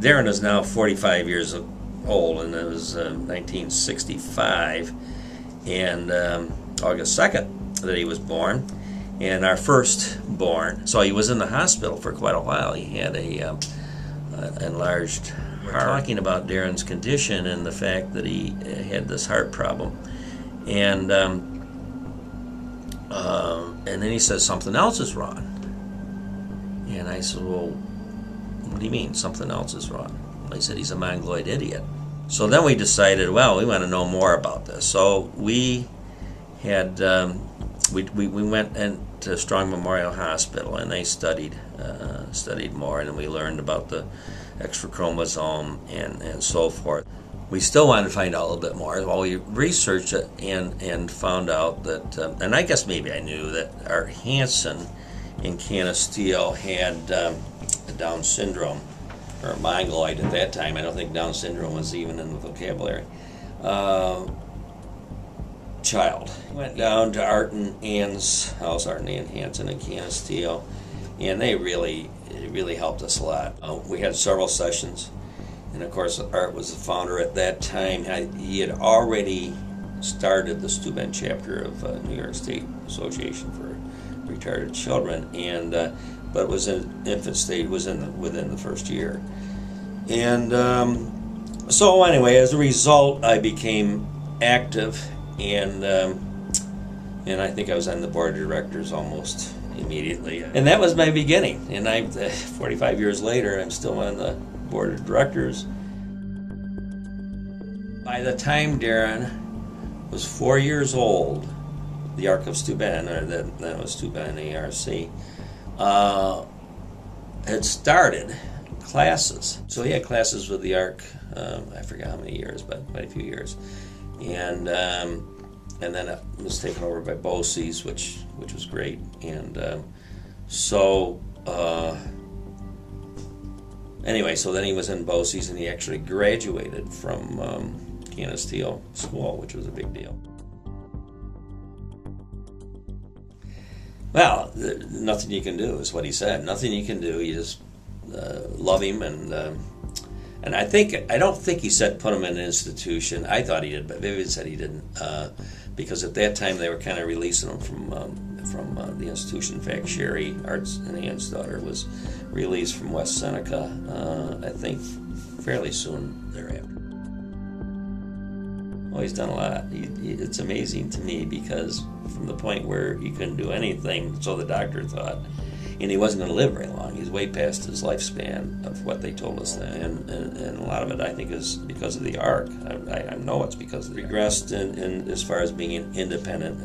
Darren is now 45 years old, and it was 1965, and August 2nd that he was born, and our firstborn. So he was in the hospital for quite a while. He had a enlarged heart. We're talking about Darren's condition and the fact that he had this heart problem, and then he says something else is wrong. And I said, well, what do you mean something else is wrong? He said he's a mongoloid idiot. So then we decided, well, we want to know more about this. So we had we went into Strong Memorial Hospital, and they studied more, and then we learned about the extra chromosome and so forth. We still wanted to find out a little bit more. Well, we researched it and found out that, and I guess maybe I knew that Art Hansen in Canasteel had Down syndrome, or mongoloid at that time. I don't think Down syndrome was even in the vocabulary. Child. Went down to Art and Ann's house, Art and Ann Hansen in Canasteel, and it really helped us a lot. We had several sessions, and of course Art was the founder at that time. He had already started the Steuben chapter of New York State Association for Retarded Children, and but was in infant stage, within the first year. And so anyway, as a result, I became active, and I think I was on the board of directors almost immediately. And that was my beginning. And 45 years later, I'm still on the board of directors. By the time Darren was 4 years old, the Arc of Steuben, or that was Steuben ARC, had started classes. So he had classes with the Arc, I forgot how many years, but quite a few years. And then it was taken over by BOCES, which was great. And anyway, so then he was in BOCES, and he actually graduated from Canasteel School, which was a big deal. Well, nothing you can do is what he said. Nothing you can do. You just love him, and I don't think he said put him in an institution. I thought he did, but Vivian said he didn't, because at that time they were kind of releasing him from the institution. In fact, Sherry, Art's and Ann's daughter, was released from West Seneca, I think, fairly soon thereafter. Well, he's done a lot. It's amazing to me, because from the point where he couldn't do anything, so the doctor thought, and he wasn't going to live very long. He's way past his lifespan of what they told us then, and a lot of it, I think, is because of the Arc. I know it's because of the regressed in as far as being independent.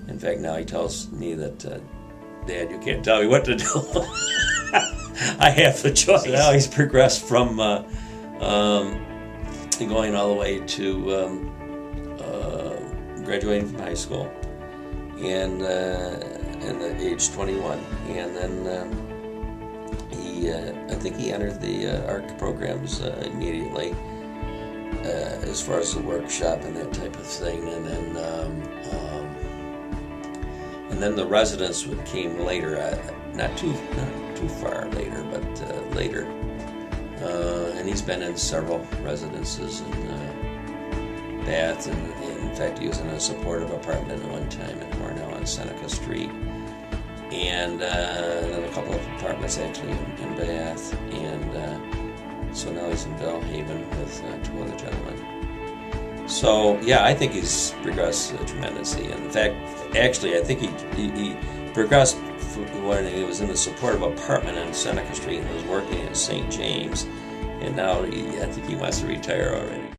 In fact, now he tells me that, Dad, you can't tell me what to do. I have the choice. So now he's progressed from going all the way to graduating from high school, and at age 21, and then I think he entered the ARC programs immediately, as far as the workshop and that type of thing, and then the residence came later, not too far later, but later, and he's been in several residences in Bath, and in fact he was in a supportive apartment at one time in Hornell on Seneca Street, and then a couple of apartments actually in Bath, and so now he's in Bellhaven with two other gentlemen. So yeah, I think he's progressed tremendously. In fact, actually, I think he progressed when he was in the supportive apartment on Seneca Street and was working at St. James, and now I think he wants to retire already.